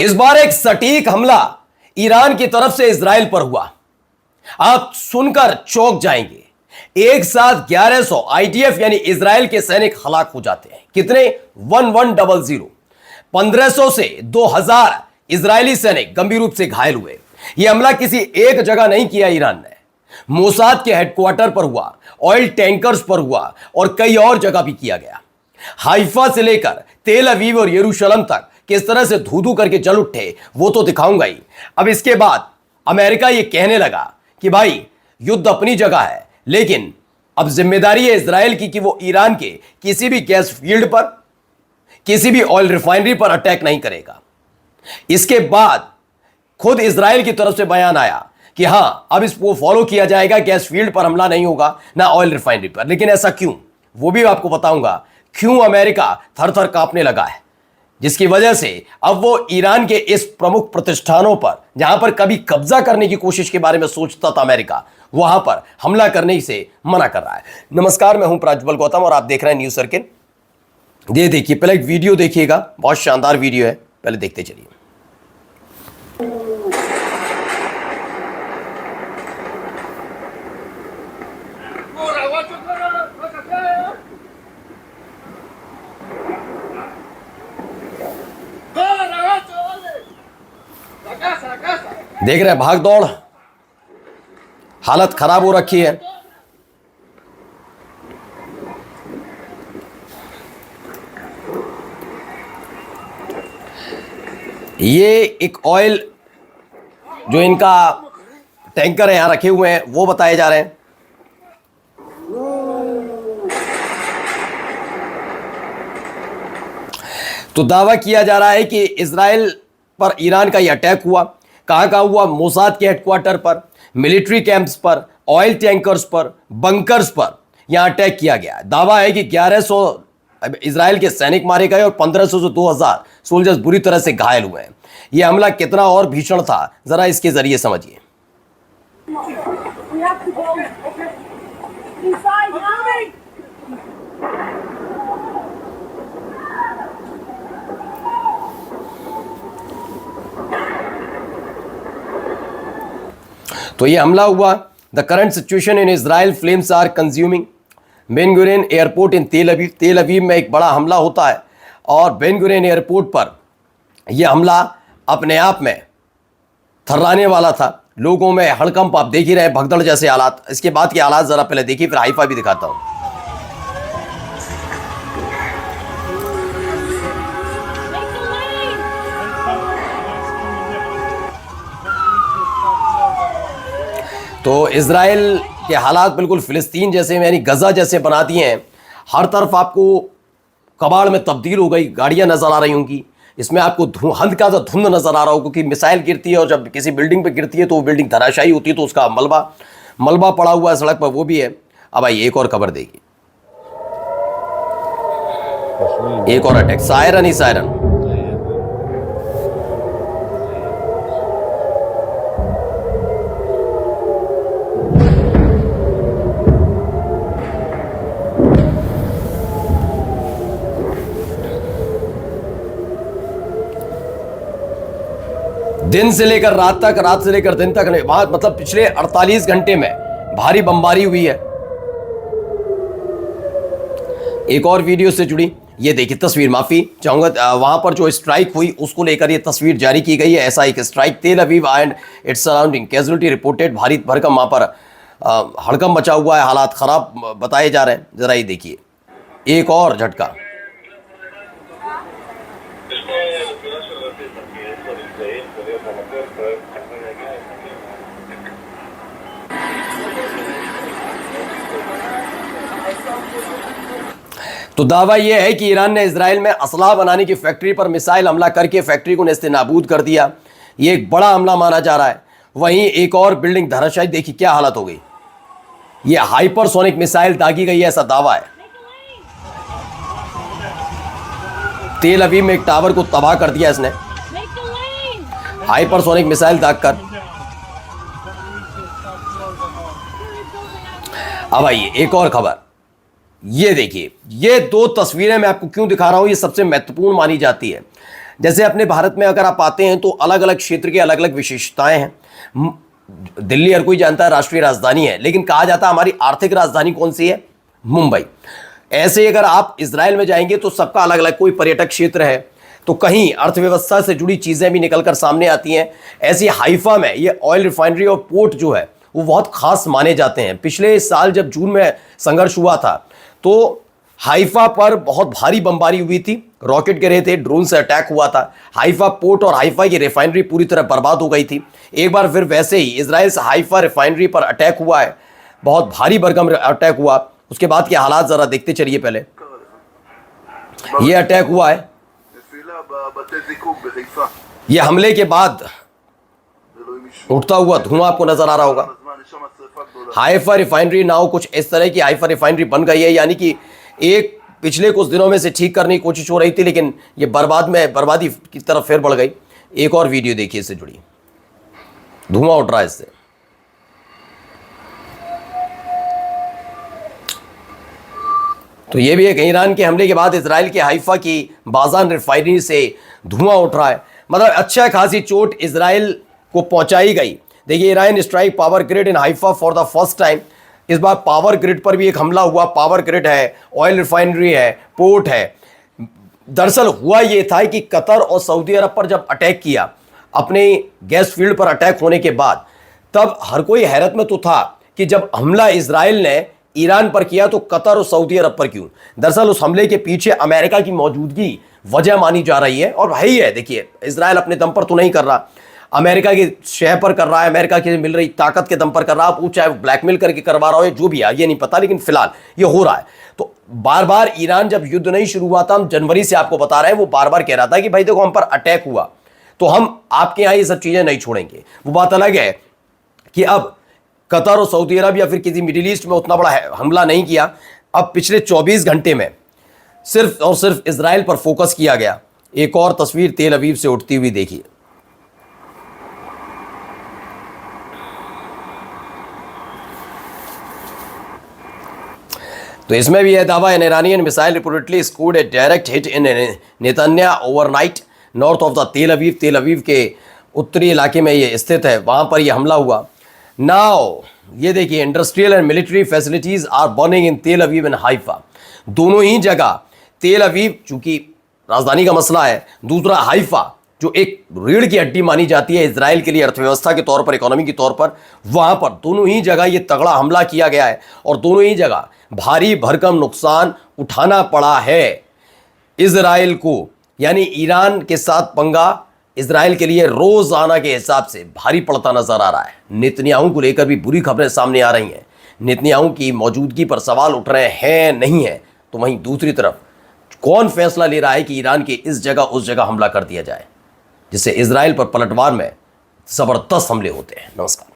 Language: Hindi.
इस बार एक सटीक हमला ईरान की तरफ से इजराइल पर हुआ। आप सुनकर चौंक जाएंगे। एक साथ 1100 आईडीएफ यानी इजराइल के सैनिक हलाक हो जाते हैं। कितने? 1100। 1500 से 2000 इजरायली सैनिक गंभीर रूप से घायल हुए। यह हमला किसी एक जगह नहीं किया ईरान ने, मोसाद के हेडक्वार्टर पर हुआ, ऑयल टैंकर्स पर हुआ और कई और जगह भी किया गया। हाइफा से लेकर तेल अवीव और यरूशलेम तक किस तरह से धू धू करके जल उठे वो तो दिखाऊंगा ही। अब इसके बाद अमेरिका ये कहने लगा कि भाई युद्ध अपनी जगह है, लेकिन अब जिम्मेदारी है इजराइल की कि वो ईरान के किसी भी गैस फील्ड पर, किसी भी ऑयल रिफाइनरी पर अटैक नहीं करेगा। इसके बाद खुद इजराइल की तरफ से बयान आया कि हां अब इसको फॉलो किया जाएगा, गैस फील्ड पर हमला नहीं होगा ना ऑयल रिफाइनरी पर। लेकिन ऐसा क्यों, वो भी आपको बताऊंगा क्यों अमेरिका थर थर कांपने लगा है, जिसकी वजह से अब वो ईरान के इस प्रमुख प्रतिष्ठानों पर, जहां पर कभी कब्जा करने की कोशिश के बारे में सोचता था अमेरिका, वहां पर हमला करने से मना कर रहा है। नमस्कार, मैं हूं प्राज्वल गौतम और आप देख रहे हैं न्यूज सर्किल। ये देखिए, पहले एक वीडियो देखिएगा, बहुत शानदार वीडियो है, पहले देखते चलिए। देख रहे हैं भाग दौड़, हालत खराब हो रखी है। ये एक ऑयल जो इनका टैंकर है यहां रखे हुए हैं वो बताए जा रहे हैं। तो दावा किया जा रहा है कि इजराइल पर ईरान का यह अटैक हुआ। कहां हुआ? मोसाद के हेडक्वार्टर पर, मिलिट्री कैंप्स पर, ऑयल टैंकर्स पर, बंकर्स पर यहां अटैक किया गया। दावा है कि 1100 इजराइल के सैनिक मारे गए और 1500 से 2000 सोल्जर्स बुरी तरह से घायल हुए हैं। यह हमला कितना और भीषण था, जरा इसके जरिए समझिए। तो यह हमला हुआ। The current situation in Israel, flames are consuming Ben Gurion airport in Tel Aviv. तेल अवीव में एक बड़ा हमला होता है और बेन गुरियन एयरपोर्ट पर यह हमला अपने आप में थर्राने वाला था। लोगों में हड़कंप आप देख ही रहे, भगदड़ जैसे हालात। इसके बाद के हालात जरा पहले देखिए, फिर हाइफा भी दिखाता हूं। तो इजराइल के हालात बिल्कुल फिलिस्तीन जैसे, यानी गजा जैसे बना दिए हैं। हर तरफ आपको कबाड़ में तब्दील हो गई, गाड़ियां नजर आ रही होंगी। इसमें आपको हल्का सा धुंध नजर आ रहा होगा, क्योंकि मिसाइल गिरती है और जब किसी बिल्डिंग पे गिरती है तो वो बिल्डिंग धराशायी होती है, तो उसका मलबा पड़ा हुआ है सड़क पर, वो भी है। अब आइए एक और खबर देखिए, एक और अटैक, सायरन ही सायरन। दिन से लेकर रात तक, रात से लेकर दिन तक नहीं, वहां मतलब पिछले 48 घंटे में भारी बमबारी हुई है। एक और वीडियो से जुड़ी ये देखिए तस्वीर, माफी चाहूंगा, वहां पर जो स्ट्राइक हुई उसको लेकर ये तस्वीर जारी की गई है। ऐसा एक स्ट्राइक, तेल Aviv and its surrounding, casualty reported, भारी भरकम वहां पर हड़कंप मचा हुआ है, हालात खराब बताए जा रहे हैं। जरा ये देखिए एक और झटका। तो दावा यह है कि ईरान ने इजराइल में असलाह बनाने की फैक्ट्री पर मिसाइल हमला करके फैक्ट्री को नेस्तनाबूद कर दिया। यह एक बड़ा हमला माना जा रहा है। वहीं एक और बिल्डिंग धराशायी, देखिए क्या हालत हो गई। यह हाइपरसोनिक मिसाइल दागी गई है, ऐसा दावा है। तेल अवीव में एक टावर को तबाह कर दिया इसने, हाइपरसोनिक मिसाइल दागकर। अब आइए एक और खबर, ये देखिए, ये दो तस्वीरें मैं आपको क्यों दिखा रहा हूं, ये सबसे महत्वपूर्ण मानी जाती है। जैसे अपने भारत में अगर आप आते हैं तो अलग अलग क्षेत्र की अलग अलग विशेषताएं हैं। दिल्ली हर कोई जानता है राष्ट्रीय राजधानी है, लेकिन कहा जाता है हमारी आर्थिक राजधानी कौन सी है? मुंबई। ऐसे अगर आप इजराइल में जाएंगे तो सबका अलग अलग, कोई पर्यटक क्षेत्र है तो कहीं अर्थव्यवस्था से जुड़ी चीजें भी निकलकर सामने आती हैं। ऐसी हाइफा में ये ऑयल रिफाइनरी और पोर्ट जो है वो बहुत खास माने जाते हैं। पिछले साल जब जून में संघर्ष हुआ था तो हाइफा पर बहुत भारी बमबारी हुई थी, रॉकेट गिरे थे, ड्रोन से अटैक हुआ था। हाइफा पोर्ट और हाइफा की रिफाइनरी पूरी तरह बर्बाद हो गई थी। एक बार फिर वैसे ही इजराइल से हाइफा रिफाइनरी पर अटैक हुआ है, बहुत भारी भरकम अटैक हुआ। उसके बाद के हालात जरा देखते चलिए। पहले ये अटैक हुआ है, ये हमले के बाद उठता हुआ धुआं आपको नजर आ रहा होगा। हाइफा रिफाइनरी नाउ कुछ इस तरह की हाइफा रिफाइनरी बन गई है, यानी कि एक पिछले कुछ दिनों में से ठीक करने की कोशिश हो रही थी, लेकिन ये बर्बादी की तरफ फिर बढ़ गई। एक और वीडियो देखिए इससे जुड़ी, धुआं उठ रहा है इससे। तो ये भी एक ईरान के हमले के बाद इजराइल के हाइफा की बाजान रिफाइनरी से धुआं उठ रहा है। मतलब अच्छा खासी चोट इजराइल को पहुंचाई गई। देखिए, Iran strike power grid in Haifa for the first time. इस बार पावर ग्रिड पर भी एक हमला हुआ। पावर ग्रिड है, ऑयल रिफाइनरी है, पोर्ट है। दरअसल हुआ ये था कि कतर और सऊदी अरब पर जब अटैक किया, अपने गैस फील्ड पर अटैक होने के बाद, तब हर कोई हैरत में तो था कि जब हमला इजराइल ने ईरान पर किया तो कतर और सऊदी अरब पर क्यों? दरअसल उस हमले के पीछे अमेरिका की मौजूदगी वजह मानी जा रही है, और वही है। देखिए, इजराइल अपने दम पर तो नहीं कर रहा, अमेरिका की शह पर कर रहा है, अमेरिका की मिल रही ताकत के दम पर कर रहा है। आप चाहे ब्लैकमेल करके करवा रहा हो, जो भी है ये नहीं पता, लेकिन फिलहाल ये हो रहा है। तो बार बार ईरान जब युद्ध नहीं शुरू हुआ था, हम जनवरी से आपको बता रहे हैं, वो बार बार कह रहा था कि भाई देखो हम पर अटैक हुआ तो हम आपके यहाँ ये सब चीजें नहीं छोड़ेंगे। वो बात अलग है कि अब कतर और सऊदी अरब या फिर किसी मिडिल ईस्ट में उतना बड़ा हमला नहीं किया। अब पिछले 24 घंटे में सिर्फ और सिर्फ इजराइल पर फोकस किया गया। एक और तस्वीर तेल अवीव से उठती हुई देखिए। तो इसमें भी यह दावा, an Iranian missile reportedly scored a direct hit in Netanya overnight north of the Tel Aviv. तेल अवीव के उत्तरी इलाके में ये स्थित है, वहां पर यह हमला हुआ। नाउ ये देखिए, industrial and military facilities are burning in Tel Aviv and Haifa. दोनों ही जगह तेल अवीव चूंकि राजधानी का मसला है, दूसरा हाइफा जो एक रीढ़ की हड्डी मानी जाती है इजराइल के लिए अर्थव्यवस्था के तौर पर, इकोनॉमी के तौर पर, वहां पर दोनों ही जगह ये तगड़ा हमला किया गया है और दोनों ही जगह भारी भरकम नुकसान उठाना पड़ा है इजराइल को। यानी ईरान के साथ पंगा इजराइल के लिए रोजाना के हिसाब से भारी पड़ता नजर आ रहा है। नेतन्याहू को लेकर भी बुरी खबरें सामने आ रही हैं। नेतन्याहू की मौजूदगी पर सवाल उठ रहे हैं, नहीं है। तो वहीं दूसरी तरफ कौन फैसला ले रहा है कि ईरान के इस जगह उस जगह हमला कर दिया जाए, जिससे इजराइल पर पलटवार में जबरदस्त हमले होते हैं। नमस्कार।